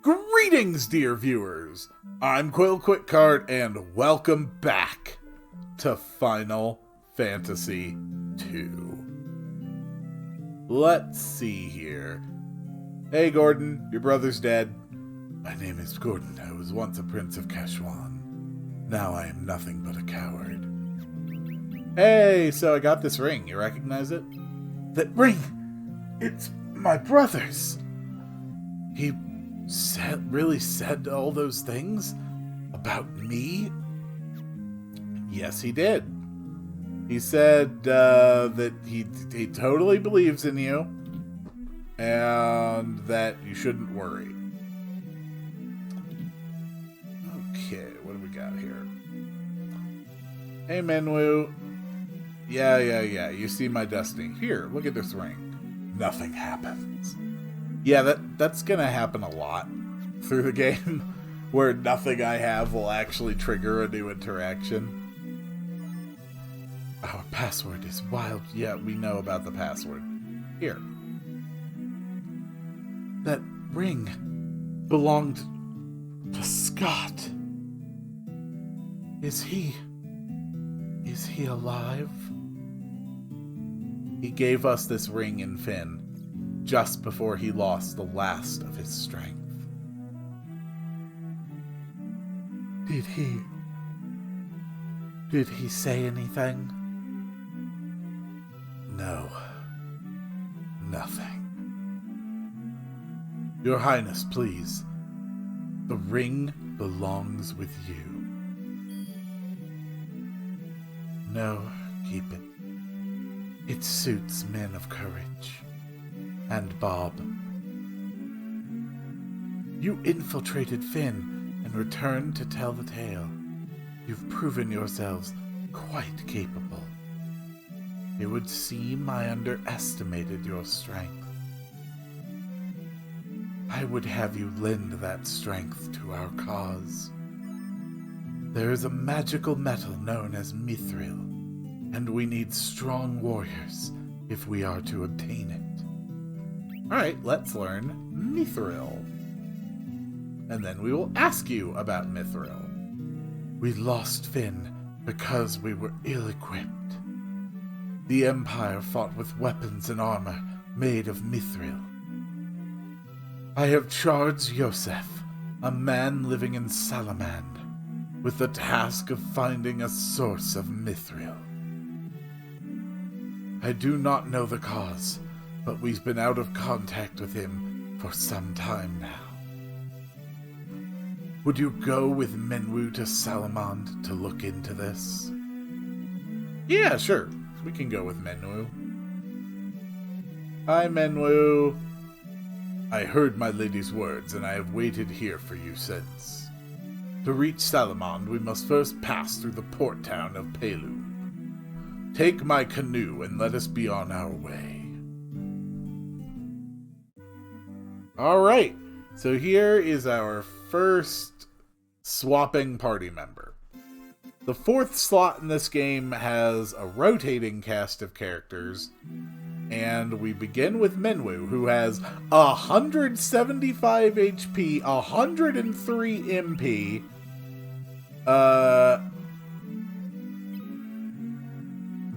Greetings, dear viewers! I'm Quill Quickcart, and welcome back to Final Fantasy II. Let's see here. Hey, Gordon, your brother's dead. My name is Gordon. I was once a prince of Kashwan. Now I am nothing but a coward. Hey, so I got this ring. You recognize it? That ring! It's my brother's! He really said all those things about me? Yes, he did. He said that he totally believes in you and that you shouldn't worry. Okay, what do we got here? Hey, Menwu. Yeah. You see my destiny. Here, look at this ring. Nothing happens. Yeah, that's gonna happen a lot through the game, where nothing I have will actually trigger a new interaction. Our password is wild. Yeah, we know about the password. Here. That ring belonged to Scott. Is he alive? He gave us this ring in Finn just before he lost the last of his strength. Did he say anything? No. Nothing. Your Highness, please. The ring belongs with you. No, keep it. It suits men of courage. And Bob. You infiltrated Finn and returned to tell the tale. You've proven yourselves quite capable. It would seem I underestimated your strength. I would have you lend that strength to our cause. There is a magical metal known as mithril, and we need strong warriors if we are to obtain it. Alright, let's learn mithril. And then we will ask you about mithril. We lost Finn because we were ill-equipped. The Empire fought with weapons and armor made of mithril. I have charged Yosef, a man living in Salamand, with the task of finding a source of mithril. I do not know the cause, but we've been out of contact with him for some time now. Would you go with Menwu to Salamand to look into this? Yeah, sure. We can go with Menwu. Hi, Menwu. I heard my lady's words, and I have waited here for you since. To reach Salamand, we must first pass through the port town of Pelu. Take my canoe and let us be on our way. Alright, so here is our first swapping party member. The fourth slot in this game has a rotating cast of characters, and we begin with Menwu, who has 175 HP, 103 MP,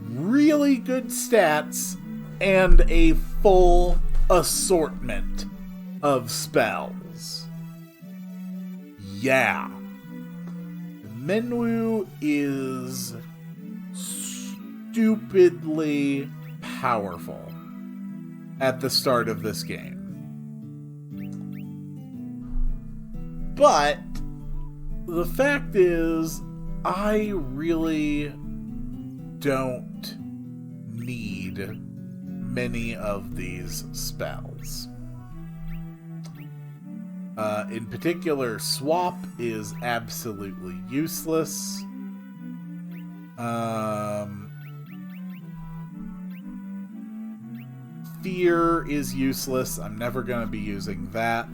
really good stats, and a full assortment of spells. Yeah. Menwu is stupidly powerful at the start of this game. But the fact is, I really don't need many of these spells. In particular, Swap is absolutely useless. Fear is useless. I'm never going to be using that.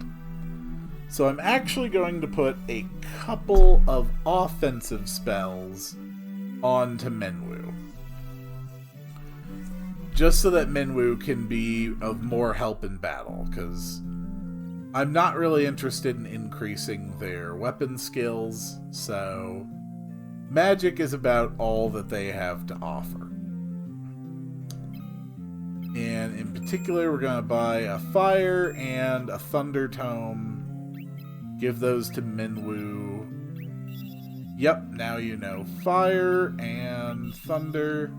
So I'm actually going to put a couple of offensive spells onto Menwu. Just so that Menwu can be of more help in battle, because I'm not really interested in increasing their weapon skills, so magic is about all that they have to offer. And in particular, we're going to buy a fire and a thunder tome. Give those to Minwoo. Yep, now you know. Fire and thunder.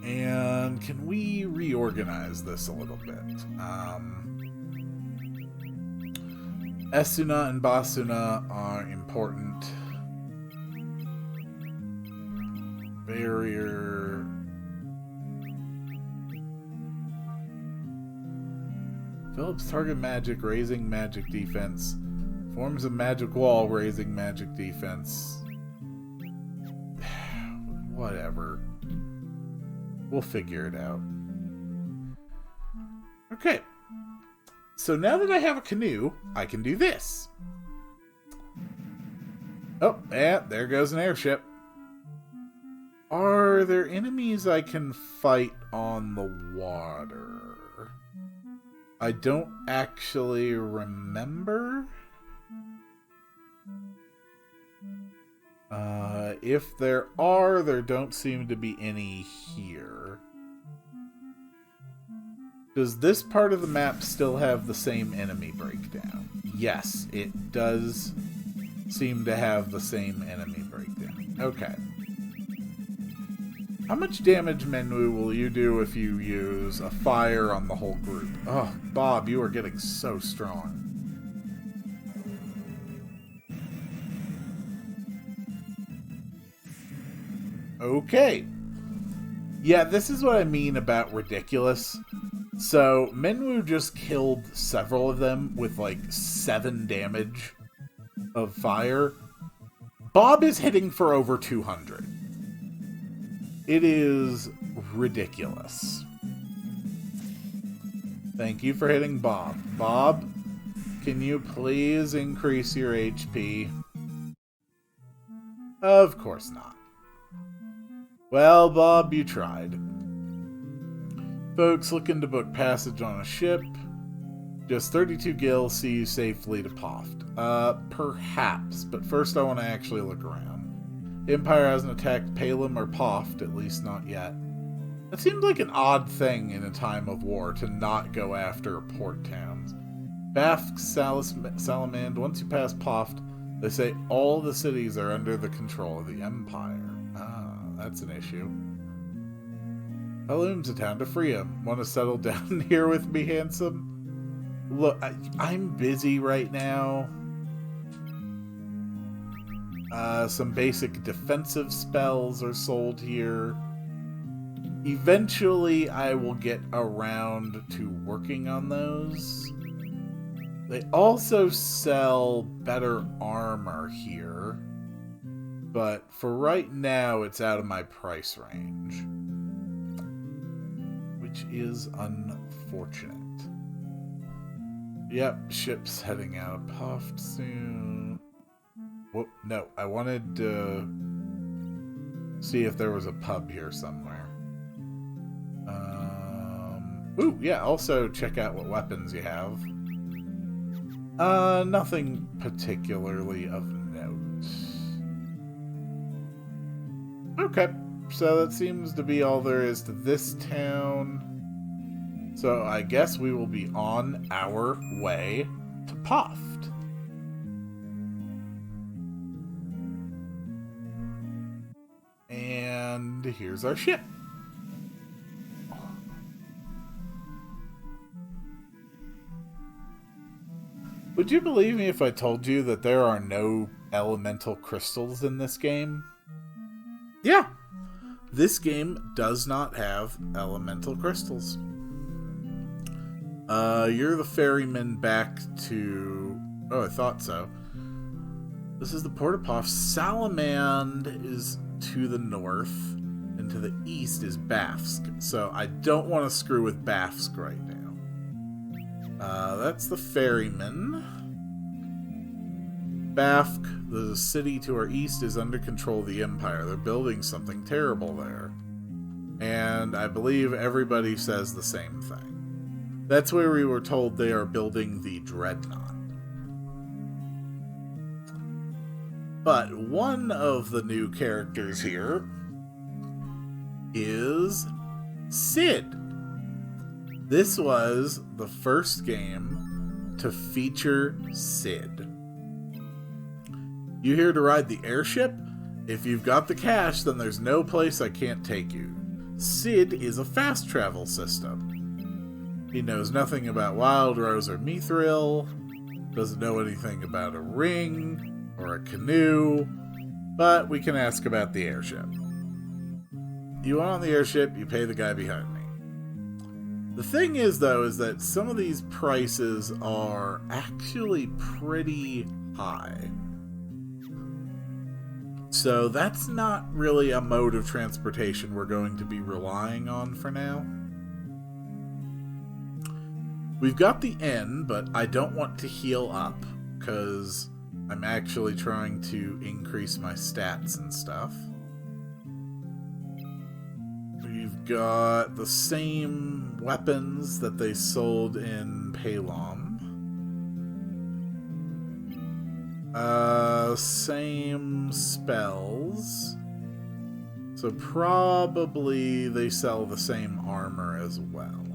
And can we reorganize this a little bit? Esuna and Basuna are important. Barrier. Phillips target magic, raising magic defense. Forms a magic wall, raising magic defense. Whatever. We'll figure it out. Okay. So now that I have a canoe, I can do this. Oh, yeah, there goes an airship. Are there enemies I can fight on the water? I don't actually remember. If there are, there don't seem to be any here. Does this part of the map still have the same enemy breakdown? Yes, it does seem to have the same enemy breakdown. Okay. How much damage, Minwoo, will you do if you use a fire on the whole group? Oh, Bob, you are getting so strong. Okay. Yeah, this is what I mean about ridiculous. So, Minwoo just killed several of them with like 7 damage of fire. Bob is hitting for over 200. It is ridiculous. Thank you for hitting Bob. Bob, can you please increase your HP? Of course not. Well, Bob, you tried. Folks looking to book passage on a ship. Just 32 gil, see you safely to Poft. Perhaps, but first I want to actually look around. Empire hasn't attacked Palem or Poft, at least not yet. That seems like an odd thing in a time of war, to not go after port towns. Bfxr, Salamand, once you pass Poft, they say all the cities are under the control of the Empire. That's an issue. Halloum's a town to free him. Want to settle down here with me, handsome? Look, I'm busy right now. Some basic defensive spells are sold here. Eventually, I will get around to working on those. They also sell better armor here. But for right now, it's out of my price range. Which is unfortunate. Yep, ship's heading out of Poft soon. Whoop, no, I wanted to see if there was a pub here somewhere. Ooh, yeah, also check out what weapons you have. Nothing particularly of note. Okay, so that seems to be all there is to this town. So I guess we will be on our way to Poft. And here's our ship. Would you believe me if I told you that there are no elemental crystals in this game? Yeah, this game does not have elemental crystals. You're the ferryman back to... Oh, I thought so. This is the Port of Poft. Salamand is to the north, and to the east is Bfxr. So I don't want to screw with Bfxr right now. That's the ferryman. Bfxr, the city to our east, is under control of the Empire. They're building something terrible there. And I believe everybody says the same thing. That's where we were told they are building the Dreadnought. But one of the new characters here is Sid. This was the first game to feature Sid. You here to ride the airship? If you've got the cash, then there's no place I can't take you. Sid is a fast travel system. He knows nothing about Wild Rose or Mithril, doesn't know anything about a ring or a canoe, but we can ask about the airship. You want on the airship, you pay the guy behind me. The thing is, though, is that some of these prices are actually pretty high. So that's not really a mode of transportation we're going to be relying on for now. We've got the inn, but I don't want to heal up, because I'm actually trying to increase my stats and stuff. We've got the same weapons that they sold in Palom. Same spells. So probably they sell the same armor as well.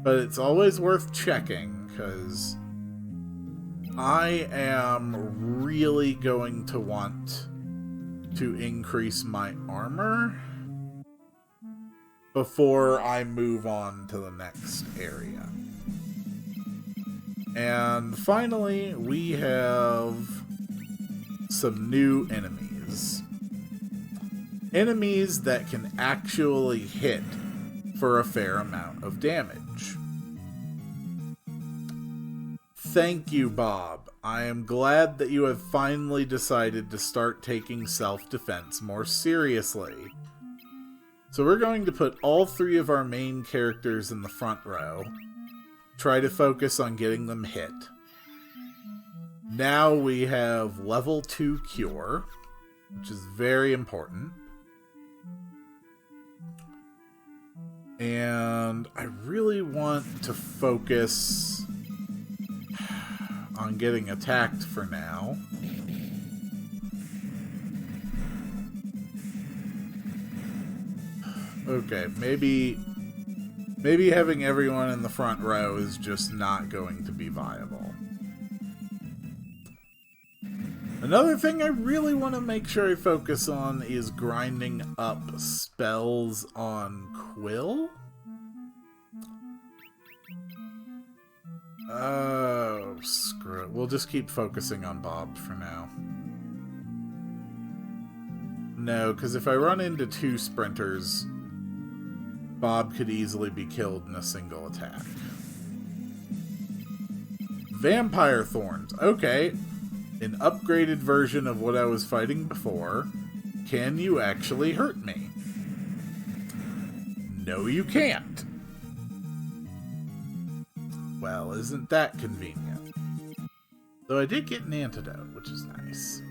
But it's always worth checking, because I am really going to want to increase my armor before I move on to the next area. And finally, we have some new enemies. Enemies that can actually hit for a fair amount of damage. Thank you, Bob. I am glad that you have finally decided to start taking self-defense more seriously. So we're going to put all three of our main characters in the front row. Try to focus on getting them hit. Now we have level 2 cure, which is very important. And I really want to focus on getting attacked for now. Okay, maybe having everyone in the front row is just not going to be viable. Another thing I really want to make sure I focus on is grinding up spells on Quill. Oh, screw it. We'll just keep focusing on Bob for now. No, because if I run into 2 sprinters, Bob could easily be killed in a single attack. Vampire Thorns. Okay. An upgraded version of what I was fighting before. Can you actually hurt me? No, you can't. Well, isn't that convenient? Though I did get an antidote, which is nice.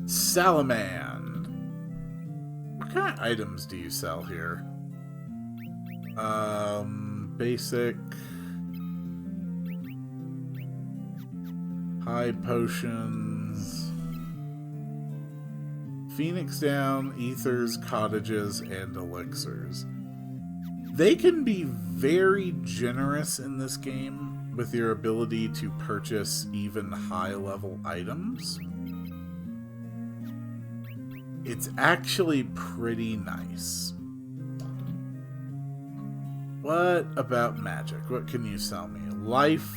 Salamand. What kind of items do you sell here? Basic. High potions. Phoenix Down, ethers, cottages, and elixirs. They can be very generous in this game with your ability to purchase even high-level items. It's actually pretty nice. What about magic? What can you sell me? Life.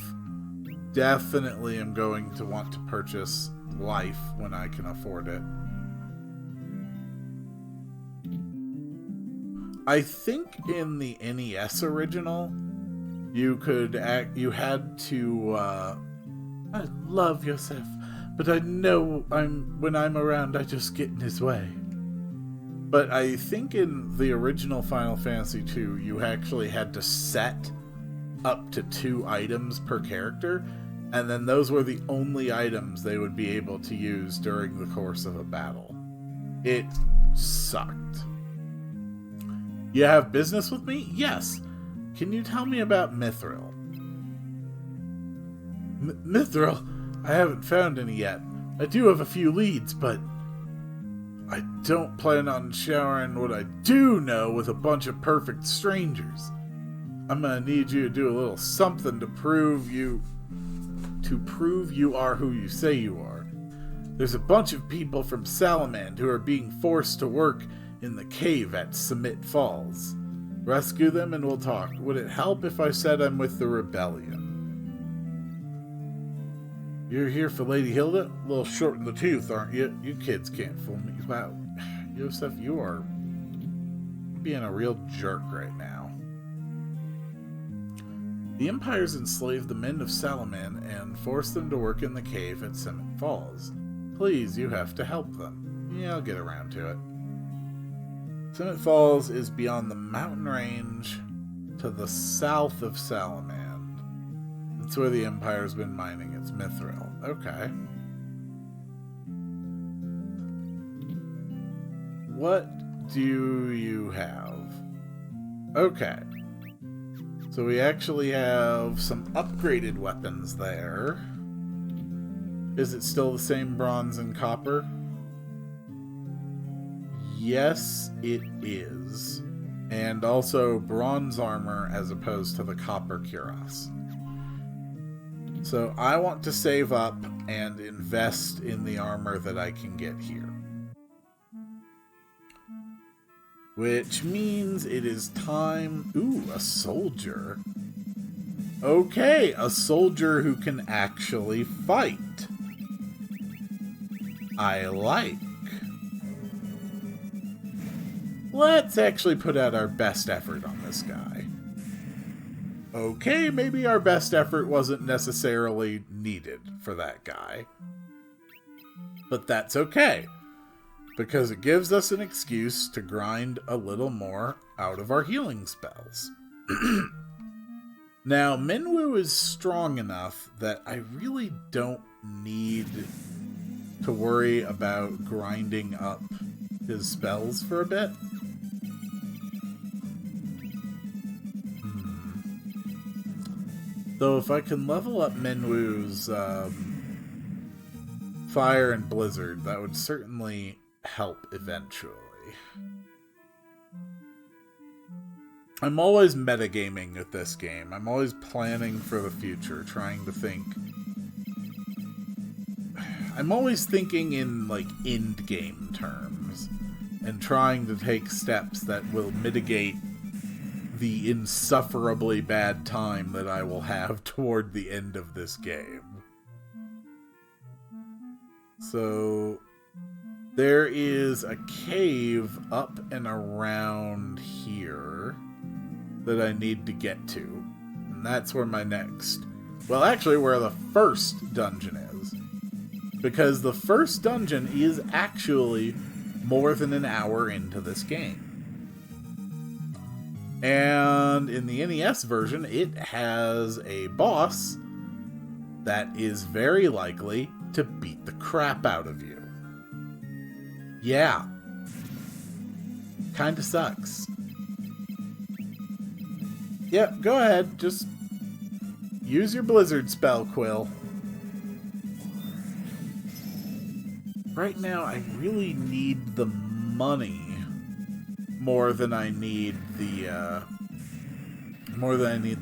Definitely am going to want to purchase life when I can afford it. I think in the NES original, you had to, I love Yosef, but I know when I'm around, I just get in his way. But I think in the original Final Fantasy II, you actually had to set up to 2 items per character, and then those were the only items they would be able to use during the course of a battle. It sucked. You have business with me? Yes. Can you tell me about Mithril? Mithril? I haven't found any yet. I do have a few leads, but I don't plan on sharing what I do know with a bunch of perfect strangers. I'm gonna need you to do a little something to prove you are who you say you are. There's a bunch of people from Salamand who are being forced to work in the cave at Summit Falls. Rescue them and we'll talk. Would it help if I said I'm with the rebellion? You're here for Lady Hilda? A little short in the tooth, aren't you? You kids can't fool me. Wow. Yosef, you are being a real jerk right now. The Empire's enslaved the men of Salaman and forced them to work in the cave at Summit Falls. Please, you have to help them. Yeah, I'll get around to it. Summit Falls is beyond the mountain range to the south of Salamand. That's where the Empire's been mining its mithril. Okay. What do you have? Okay. So we actually have some upgraded weapons there. Is it still the same bronze and copper? Yes, it is. And also bronze armor as opposed to the copper cuirass. So I want to save up and invest in the armor that I can get here. Which means it is time... Ooh, a soldier. Okay, a soldier who can actually fight. I like. Let's actually put out our best effort on this guy. Okay, maybe our best effort wasn't necessarily needed for that guy. But that's okay, because it gives us an excuse to grind a little more out of our healing spells. Now, Minwu is strong enough that I really don't need to worry about grinding up his spells for a bit. Though if I can level up Minwu's Fire and Blizzard, that would certainly help eventually. I'm always metagaming with this game. I'm always planning for the future, trying to think. I'm always thinking in, like, end-game terms, and trying to take steps that will mitigate the insufferably bad time that I will have toward the end of this game. So, there is a cave up and around here that I need to get to. And that's where my next... Well, actually, where the first dungeon is. Because the first dungeon is actually more than an hour into this game. And in the NES version, it has a boss that is very likely to beat the crap out of you. Yeah. Kinda sucks. Yep, go ahead. Just use your Blizzard spell, Quill. Right now, I really need the money more than I need the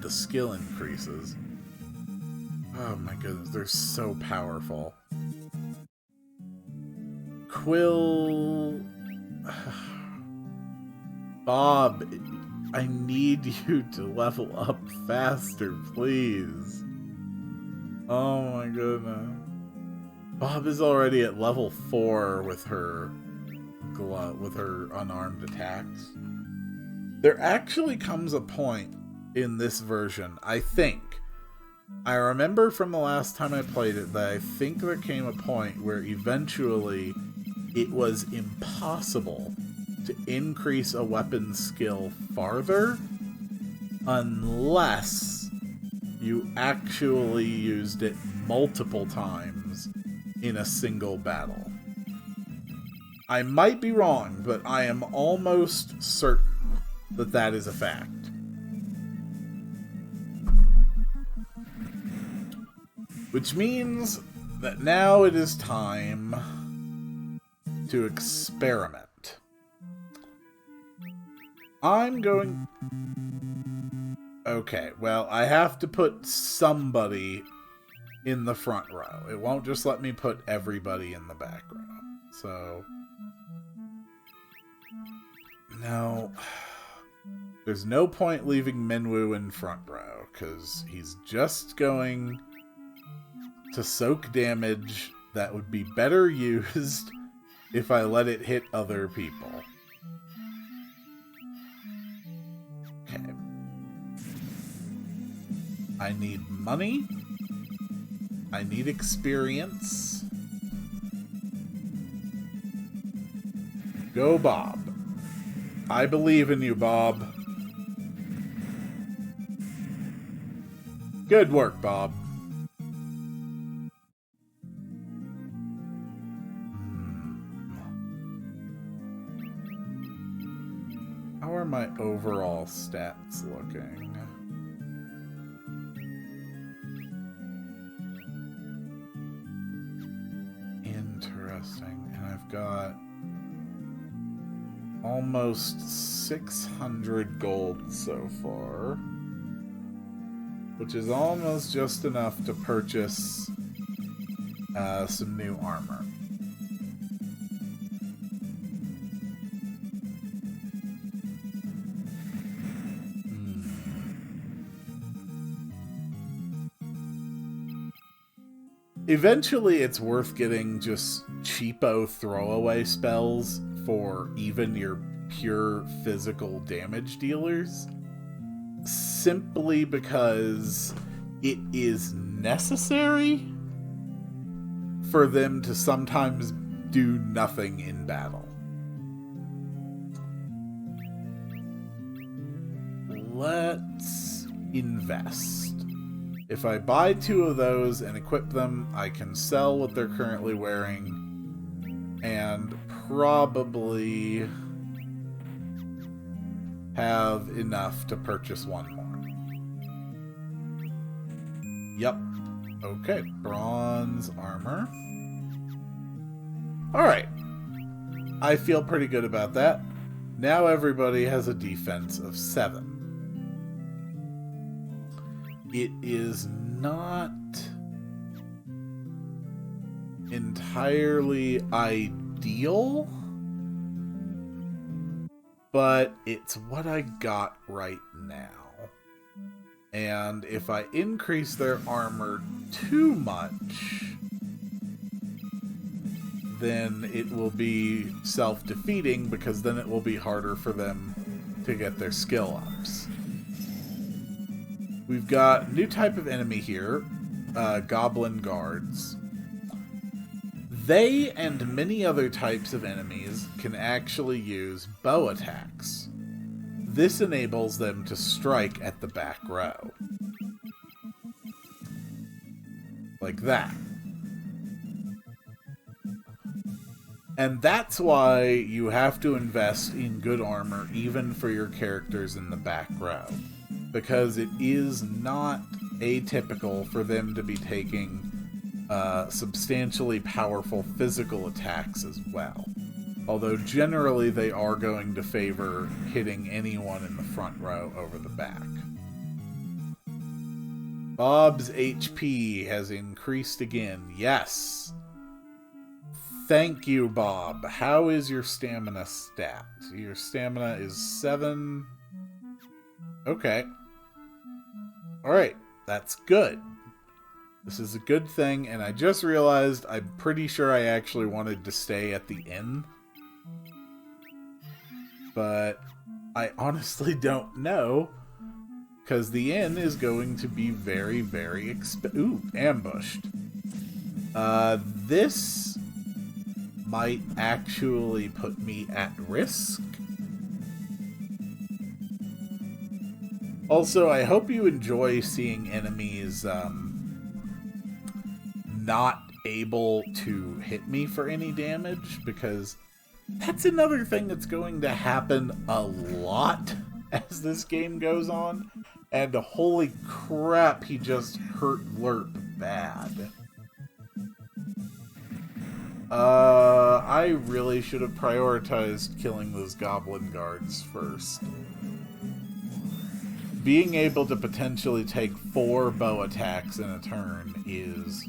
skill increases. Oh my goodness, they're so powerful. Quill... Bob, I need you to level up faster, please. Oh my goodness. Bob is already at level 4 with her unarmed attacks. There actually comes a point in this version, I think. I remember from the last time I played it that I think there came a point where eventually it was impossible to increase a weapon's skill farther unless you actually used it multiple times in a single battle. I might be wrong, but I am almost certain that that is a fact. Which means that now it is time to experiment. I'm going... Okay, well, I have to put somebody in the front row. It won't just let me put everybody in the back row. So... No. There's no point leaving Minwoo in front row, because he's just going to soak damage that would be better used if I let it hit other people. Okay. I need money. I need experience. Go, Bob. I believe in you, Bob. Good work, Bob. How are my overall stats looking? Interesting. And I've got almost 600 gold so far, which is almost just enough to purchase some new armor. Eventually, it's worth getting just cheapo throwaway spells for even your pure physical damage dealers, simply because it is necessary for them to sometimes do nothing in battle. Let's invest. If I buy 2 of those and equip them, I can sell what they're currently wearing and probably have enough to purchase 1 more. Yep. Okay, bronze armor. Alright. I feel pretty good about that. Now everybody has a defense of 7. It is not entirely ideal, but it's what I got right now. And if I increase their armor too much, then it will be self-defeating, because then it will be harder for them to get their skill ups. We've got a new type of enemy here, Goblin Guards. They and many other types of enemies can actually use bow attacks. This enables them to strike at the back row. Like that. And that's why you have to invest in good armor even for your characters in the back row. Because it is not atypical for them to be taking substantially powerful physical attacks as well. Although generally they are going to favor hitting anyone in the front row over the back. Bob's HP has increased again. Yes! Thank you, Bob. How is your stamina stat? Your stamina is 7... Okay. Alright, that's good. This is a good thing, and I just realized I'm pretty sure I actually wanted to stay at the inn. But I honestly don't know, because the inn is going to be very, very Ooh, ambushed. This might actually put me at risk. Also, I hope you enjoy seeing enemies not able to hit me for any damage, because that's another thing that's going to happen a lot as this game goes on. And holy crap, he just hurt Lerp bad. I really should have prioritized killing those goblin guards first. Being able to potentially take 4 bow attacks in a turn is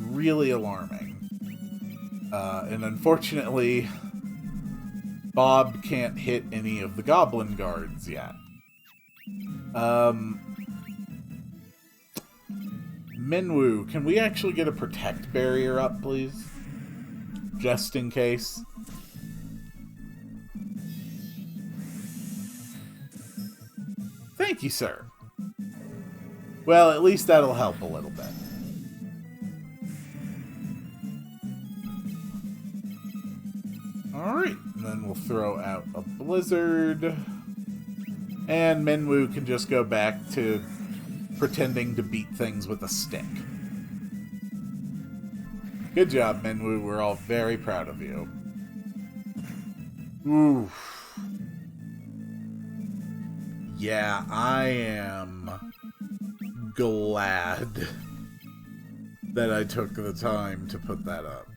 really alarming. And unfortunately, Bob can't hit any of the goblin guards yet. Minwoo, can we actually get a protect barrier up, please? Just in case. Thank you, sir. Well, at least that'll help a little bit. Alright, and then we'll throw out a blizzard. And Minwoo can just go back to pretending to beat things with a stick. Good job, Minwoo. We're all very proud of you. Oof. Yeah, I am glad that I took the time to put that up.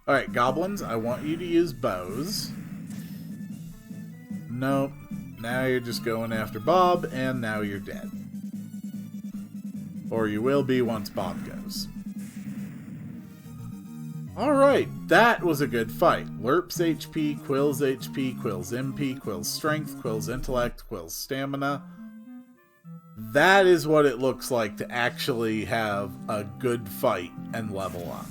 Alright, goblins, I want you to use bows. Nope. Now you're just going after Bob, and now you're dead. Or you will be once Bob goes. Alright, that was a good fight. Lerp's HP, Quill's HP, Quill's MP, Quill's Strength, Quill's Intellect, Quill's Stamina. That is what it looks like to actually have a good fight and level up.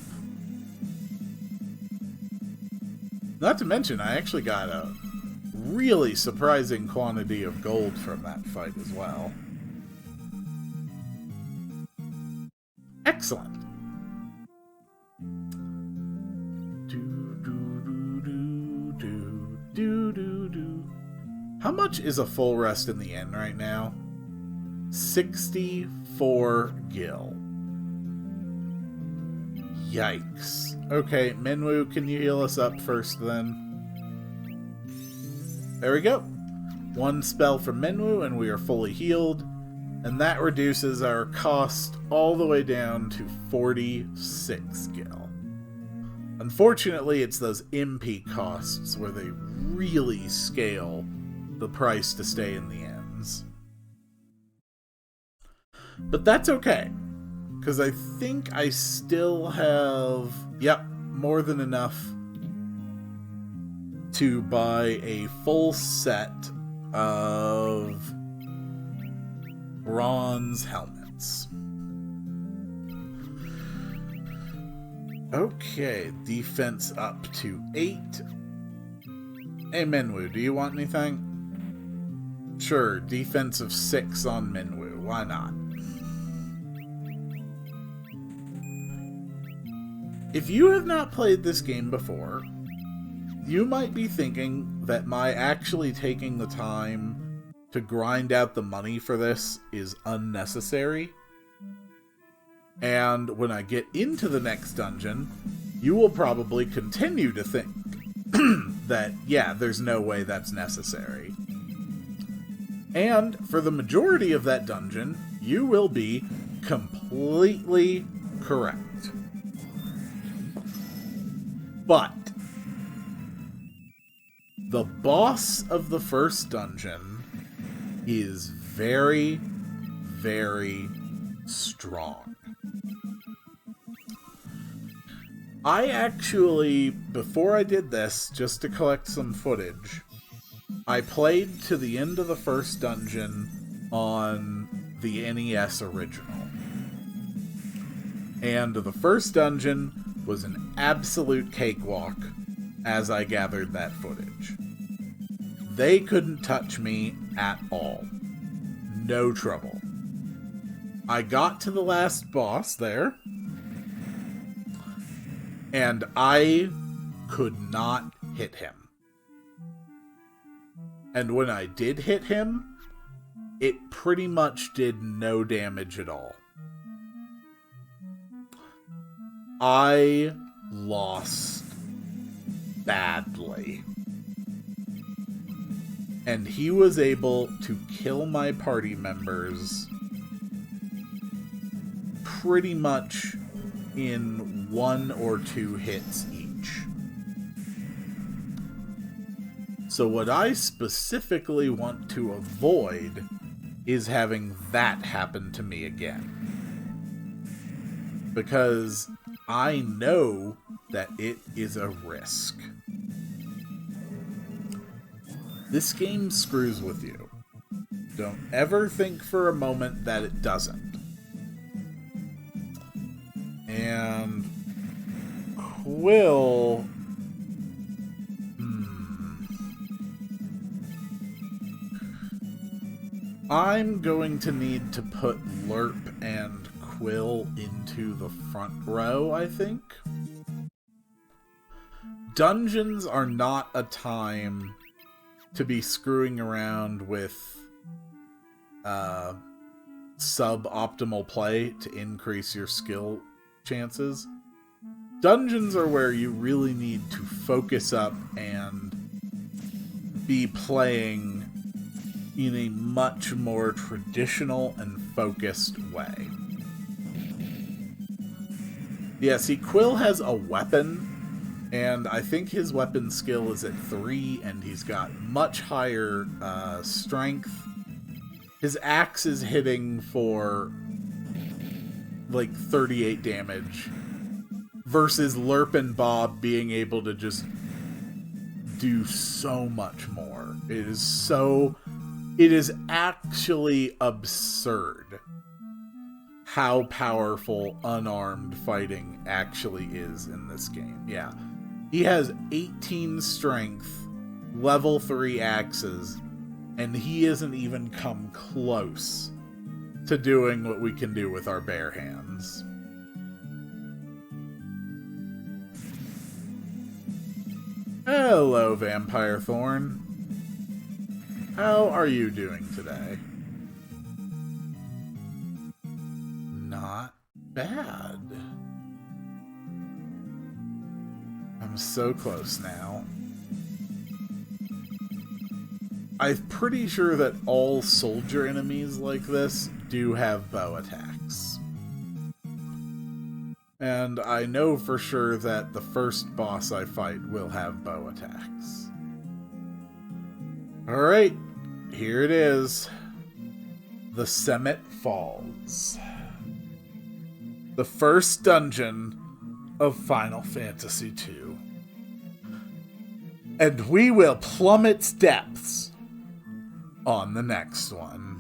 Not to mention, I actually got a really surprising quantity of gold from that fight as well. Excellent. How much is a full rest in the inn right now? 64 gil. Yikes. Okay, Minwoo, can you heal us up first then? There we go. 1 spell from Minwoo and we are fully healed. And that reduces our cost all the way down to 46 gil. Unfortunately, it's those MP costs where they really scale the price to stay in the inns. But that's okay, because I think I still have, yep, more than enough to buy a full set of bronze helmets. Okay, defense up to 8. Hey Minwoo, do you want anything? Sure, defense of 6 on Minwoo, why not? If you have not played this game before, you might be thinking that my actually taking the time to grind out the money for this is unnecessary. And when I get into the next dungeon, you will probably continue to think that, yeah, there's no way that's necessary. And for the majority of that dungeon, you will be completely correct. But the boss of the first dungeon is very, very strong. I actually, before I did this, just to collect some footage, I played to the end of the first dungeon on the NES original. And the first dungeon was an absolute cakewalk as I gathered that footage. They couldn't touch me at all. No trouble. I got to the last boss there, and I could not hit him. And when I did hit him, it pretty much did no damage at all. I lost badly. and he was able to kill my party members pretty much in 1 or 2 hits each. So what I specifically want to avoid is having that happen to me again. Because I know that it is a risk. This game screws with you. Don't ever think for a moment that it doesn't. And Quill... I'm going to need to put Lerp and Quill into the front row, I think. Dungeons are not a time to be screwing around with suboptimal play to increase your skill chances. Dungeons are where you really need to focus up and be playing in a much more traditional and focused way. Yeah, see, Quill has a weapon, and I think his weapon skill is at 3, and he's got much higher strength. His axe is hitting for like 38 damage, versus Lerp and Bob being able to just do so much more. It is actually absurd how powerful unarmed fighting actually is in this game. Yeah. He has 18 strength, level 3 axes, and he hasn't even come close to doing what we can do with our bare hands. Hello, Vampire Thorn. How are you doing today? Not bad. I'm so close now. I'm pretty sure that all soldier enemies like this do have bow attacks. And I know for sure that the first boss I fight will have bow attacks. Alright, here it is. The Semet Falls. The first dungeon of Final Fantasy II. And we will plumb its depths on the next one.